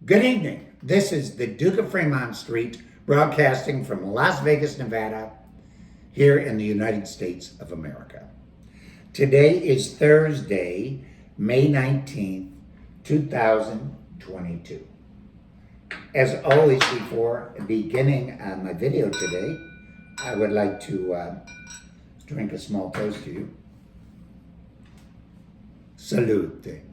Good evening. This is the Duke of Fremont Street, broadcasting from Las Vegas, Nevada, here in the United States of America. Today is Thursday, May 19th, 2022. As always, before beginning my video today, I would like to drink a small toast to you. Salute.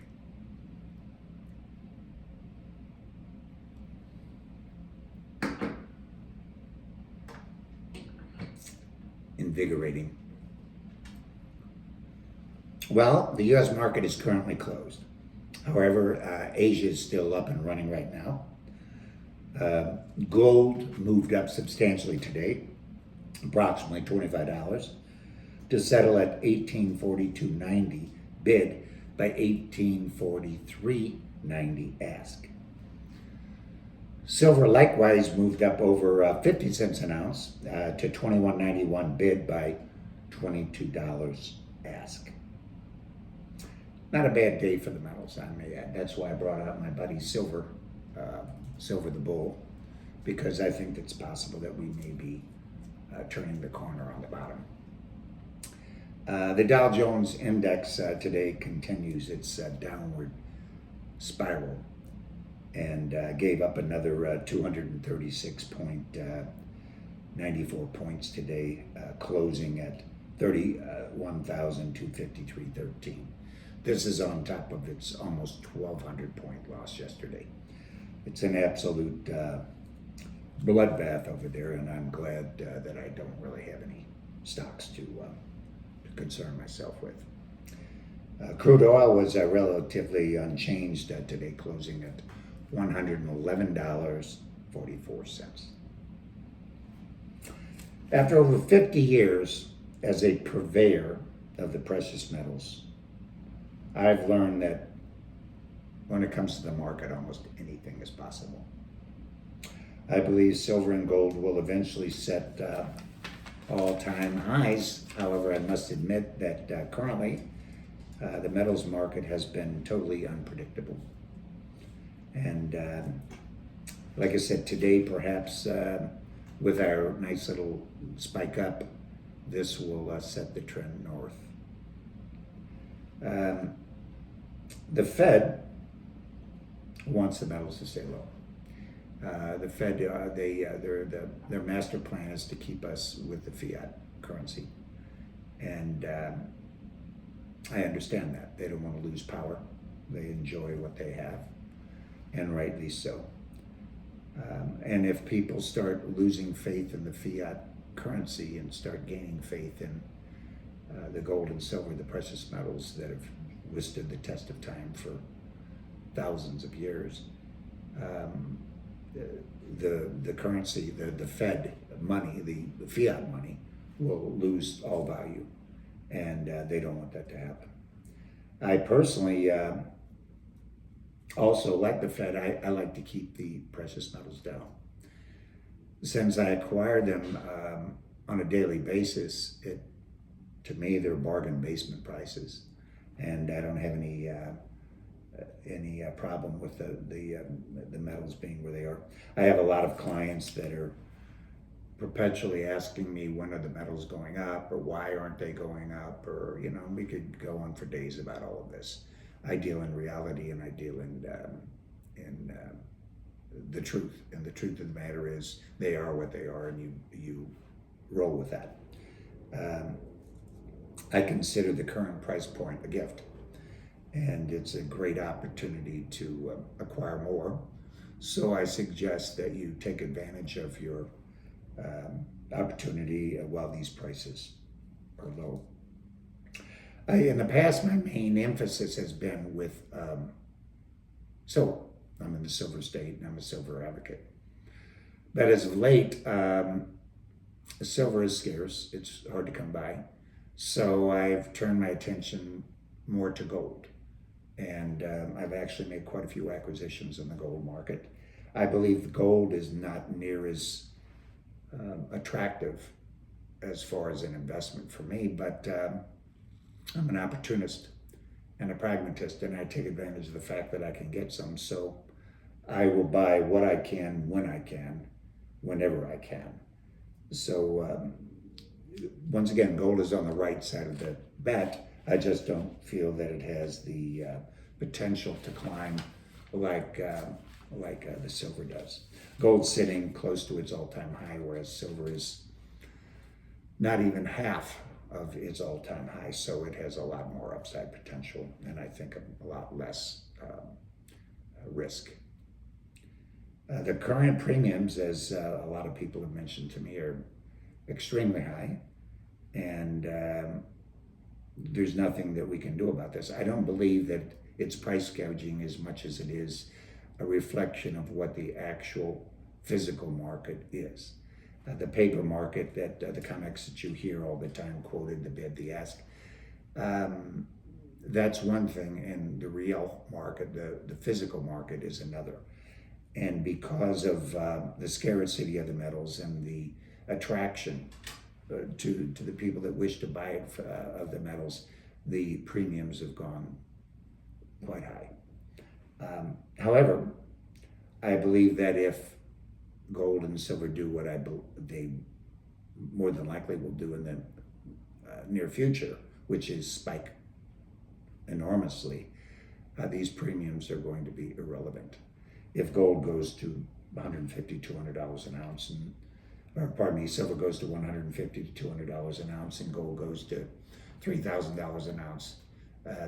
Invigorating. Well, the U.S. market is currently closed. However, Asia is still up and running right now. Gold moved up substantially today, approximately $25, to settle at $1842.90, bid by $1843.90 ask. Silver likewise moved up over 50 cents an ounce to $21.91, bid by $22 ask. Not a bad day for the metals, I may add. That's why I brought out my buddy Silver the Bull, because I think it's possible that we may be turning the corner on the bottom. The Dow Jones Index today continues its downward spiral and gave up another 236.94 points today, closing at 31,253.13. This is on top of its almost 1,200 point loss yesterday. It's an absolute bloodbath over there, and I'm glad that I don't really have any stocks to concern myself with. Crude oil was relatively unchanged today, closing at $111.44. After over 50 years as a purveyor of the precious metals, I've learned that when it comes to the market, almost anything is possible. I believe silver and gold will eventually set all-time highs. However, I must admit that currently the metals market has been totally unpredictable. And like I said, today perhaps with our nice little spike up, this will set the trend north. The Fed wants the metals to stay low. The Fed, their master plan is to keep us with the fiat currency, and I understand that they don't want to lose power. They enjoy what they have, and rightly so. And if people start losing faith in the fiat currency and start gaining faith in the gold and silver, the precious metals that have withstood the test of time for thousands of years, the currency, the Fed money, the fiat money, will lose all value, and they don't want that to happen. I personally also, like the Fed, I like to keep the precious metals down. Since I acquire them on a daily basis, to me, they're bargain basement prices, and I don't have any problem with the metals being where they are. I have a lot of clients that are perpetually asking me, when are the metals going up, or why aren't they going up, or we could go on for days about all of this. I deal in reality, and I deal in the truth, and the truth of the matter is they are what they are, and you roll with that. I consider the current price point a gift, and it's a great opportunity to acquire more. So I suggest that you take advantage of your opportunity while these prices are low. In the past, my main emphasis has been with silver. I'm in the silver state, and I'm a silver advocate. But as of late, silver is scarce. It's hard to come by. So I've turned my attention more to gold. And I've actually made quite a few acquisitions in the gold market. I believe gold is not near as attractive as far as an investment for me, but I'm an opportunist and a pragmatist, and I take advantage of the fact that I can get some. So I will buy what I can when I can, whenever I can. So once again, gold is on the right side of the bet. I just don't feel that it has the potential to climb like the silver does. Gold's sitting close to its all-time high, whereas silver is not even half of its all-time high. So it has a lot more upside potential, and I think a lot less risk. The current premiums, as a lot of people have mentioned to me, are extremely high, and there's nothing that we can do about this. I don't believe that it's price gouging as much as it is a reflection of what the actual physical market is. The paper market, that the comics that you hear all the time quoted, the bid, the ask, that's one thing, and the real market, the physical market, is another. And because of the scarcity of the metals and the attraction to the people that wish to buy it of the metals, the premiums have gone quite high. However, I believe that if gold and silver do what they more than likely will do in the near future, which is spike enormously, these premiums are going to be irrelevant. If gold goes to $150, $200 an ounce, silver goes to $150 to $200 an ounce, and gold goes to $3,000 an ounce,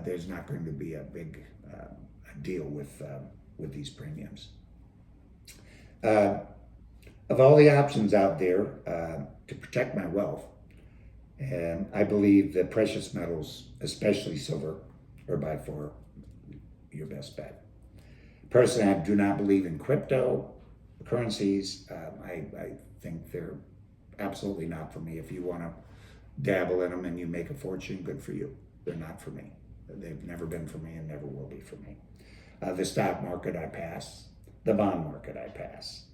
there's not going to be a big deal with these premiums. Of all the options out there to protect my wealth, I believe that precious metals, especially silver, are by far your best bet. Personally, I do not believe in cryptocurrencies. I think they're absolutely not for me. If you want to dabble in them and you make a fortune, good for you. They're not for me. They've never been for me and never will be for me. The stock market, I pass. The bond market, I pass.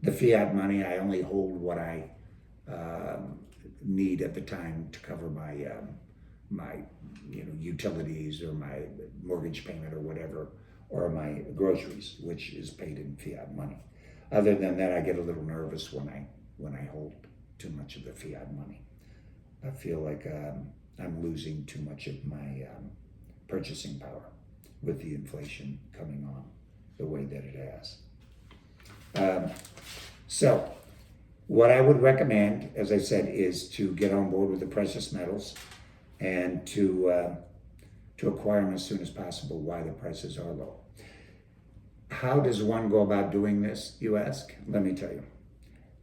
The fiat money, I only hold what I need at the time to cover my utilities or my mortgage payment or whatever, or my groceries, which is paid in fiat money. Other than that, I get a little nervous when I hold too much of the fiat money. I feel like I'm losing too much of my purchasing power with the inflation coming on the way that it has. So what I would recommend, as I said, is to get on board with the precious metals and to acquire them as soon as possible while the prices are low. How does one go about doing this, you ask? Let me tell you.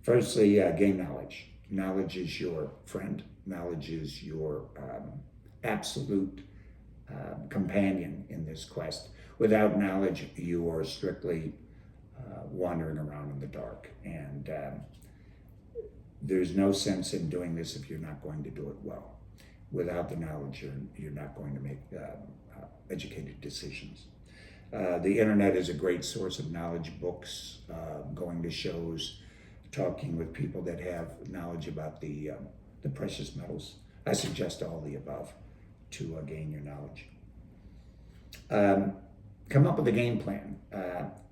Firstly, gain knowledge. Knowledge is your friend. Knowledge is your absolute companion in this quest. Without knowledge, you are strictly wandering around in the dark. And there's no sense in doing this if you're not going to do it well. Without the knowledge, you're not going to make educated decisions. The internet is a great source of knowledge, books, going to shows, talking with people that have knowledge about the precious metals. I suggest all the above to gain your knowledge. Come up with a game plan.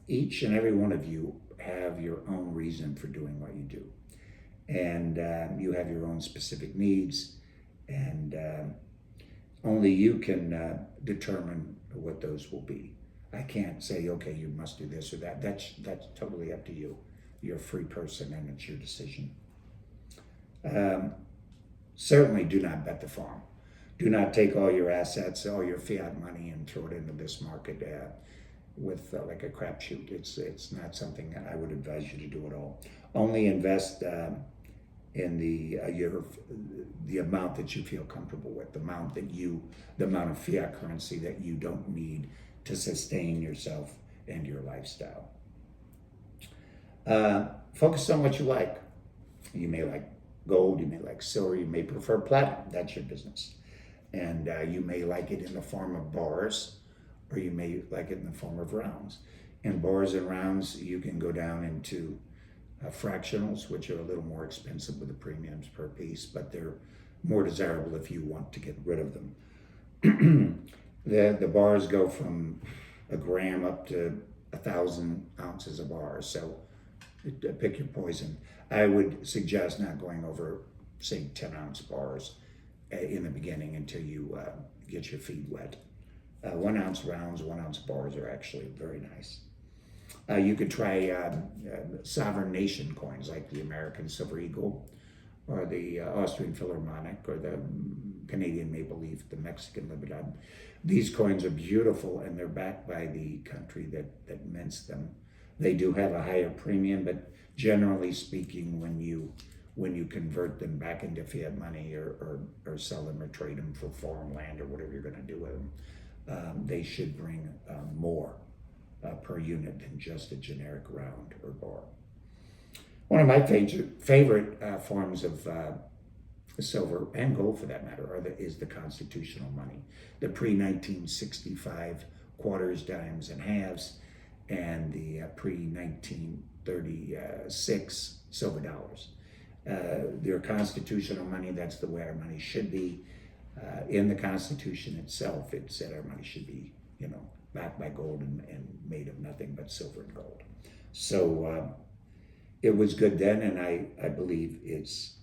Each and every one of you have your own reason for doing what you do. And you have your own specific needs, and only you can determine what those will be. I can't say, okay, you must do this or that. That's totally up to you. You're a free person and it's your decision. Certainly do not bet the farm. Do not take all your assets, all your fiat money, and throw it into this market with like a crapshoot. It's not something that I would advise you to do at all. Only invest in the amount that you feel comfortable with, the amount of fiat currency that you don't need to sustain yourself and your lifestyle. Focus on what you like. You may like gold, you may like silver, you may prefer platinum. That's your business. And you may like it in the form of bars, or you may like it in the form of rounds. In bars and rounds, you can go down into fractionals, which are a little more expensive with the premiums per piece, but they're more desirable if you want to get rid of them. The bars go from a gram up to 1,000 ounces of bars. So pick your poison. I would suggest not going over, say, 10-ounce bars in the beginning until you get your feet wet. 1-ounce rounds, 1-ounce bars are actually very nice. You could try sovereign nation coins like the American Silver Eagle, or the Austrian Philharmonic, or the Canadian Maple Leaf, the Mexican Libertad. These coins are beautiful, and they're backed by the country that mints them. They do have a higher premium, but generally speaking, when you convert them back into fiat money, or sell them or trade them for foreign land or whatever you're going to do with them, they should bring more per unit than just a generic round or bar. One of my favorite forms of silver and gold, for that matter, is the constitutional money, the pre-1965 quarters, dimes, and halves, and the pre-1936 silver dollars. Their constitutional money, that's the way our money should be. In the Constitution itself, it said our money should be, backed by gold and made of nothing but silver and gold. So it was good then, and I believe it's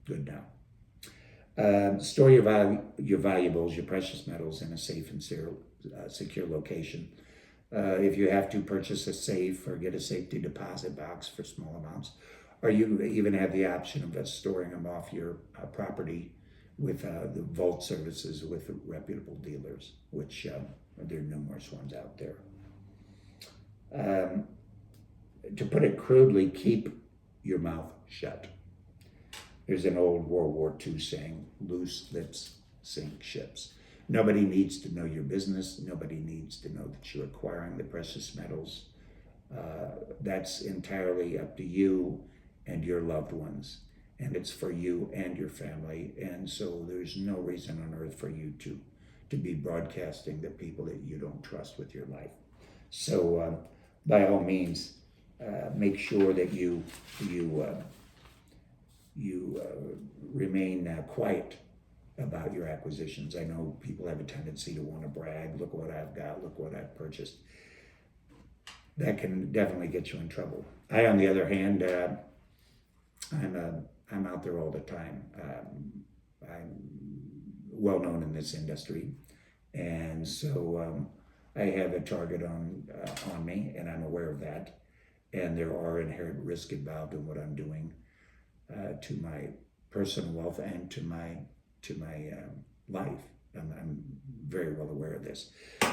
good now. Store your valuables, your precious metals, in a safe and secure location. If you have to, purchase a safe or get a safety deposit box for small amounts, or you even have the option of storing them off your property with the vault services with reputable dealers, which there are numerous ones out there. To put it crudely, keep your mouth shut. There's an old World War II saying, loose lips sink ships. Nobody needs to know your business. Nobody needs to know that you're acquiring the precious metals. That's entirely up to you and your loved ones. And it's for you and your family. And so there's no reason on earth for you to be broadcasting to people that you don't trust with your life. So by all means, make sure that you remain quiet about your acquisitions. I know people have a tendency to want to brag. Look what I've got. Look what I've purchased. That can definitely get you in trouble. I, on the other hand, I'm out there all the time. I'm well known in this industry, and so I have a target on me, and I'm aware of that. And there are inherent risks involved in what I'm doing to my personal wealth and to my life. I'm very well aware of this.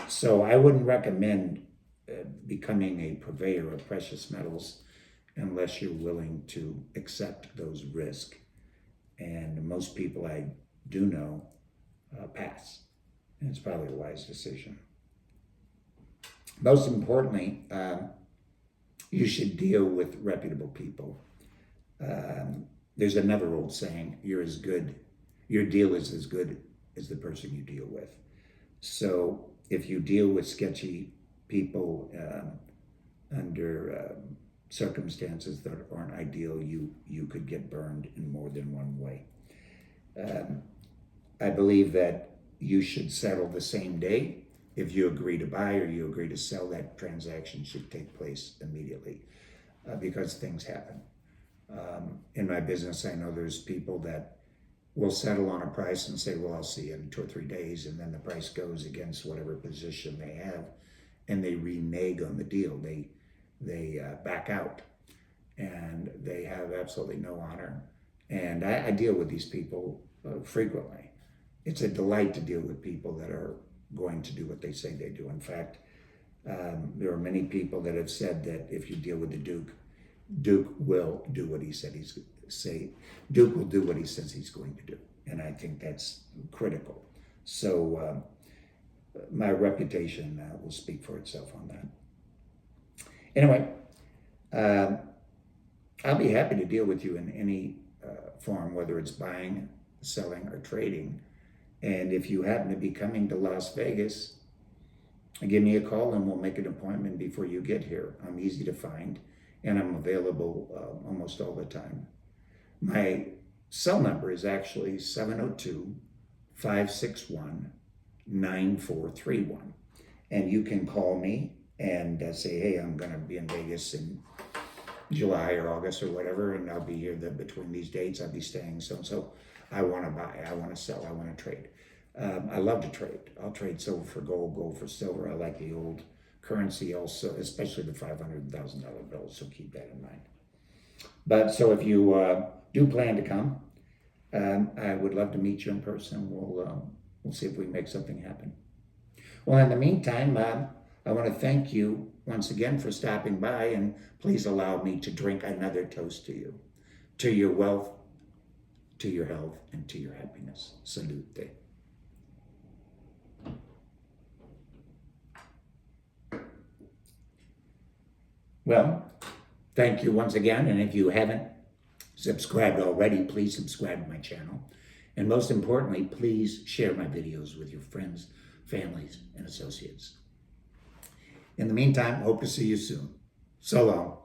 So I wouldn't recommend becoming a purveyor of precious metals unless you're willing to accept those risks. And most people I do know pass. And it's probably a wise decision. Most importantly, you should deal with reputable people. There's another old saying, your deal is as good as the person you deal with. So if you deal with sketchy people under circumstances that aren't ideal, you could get burned in more than one way. I believe that you should settle the same day. If you agree to buy or you agree to sell, that transaction should take place immediately because things happen. In my business, I know there's people that will settle on a price and say, well, I'll see you in 2 or 3 days, and then the price goes against whatever position they have, and they renege on the deal. They back out, and they have absolutely no honor. And I deal with these people frequently. It's a delight to deal with people that are going to do what they say they do. In fact, there are many people that have said that if you deal with the Duke will do what he said Duke will do what he says he's going to do. And I think that's critical. So my reputation will speak for itself on that. Anyway, I'll be happy to deal with you in any form, whether it's buying, selling, or trading. And if you happen to be coming to Las Vegas, give me a call and we'll make an appointment before you get here. I'm easy to find and I'm available almost all the time. My cell number is actually 702-561-9431. and you can call me and say, hey, I'm going to be in Vegas in July or August or whatever, and I'll be here between these dates. I'll be staying so. I want to buy, I want to sell, I want to trade. I love to trade. I'll trade silver for gold, gold for silver. I like the old currency also, especially the $500,000 bills, so keep that in mind. But so if you do plan to come, I would love to meet you in person. We'll see if we can make something happen. Well, in the meantime, I want to thank you once again for stopping by, and please allow me to drink another toast to you, to your wealth, to your health, and to your happiness. Salute. Well, thank you once again, and if you haven't subscribed already, please subscribe to my channel. And most importantly, please share my videos with your friends, families, and associates. In the meantime, hope to see you soon. So long.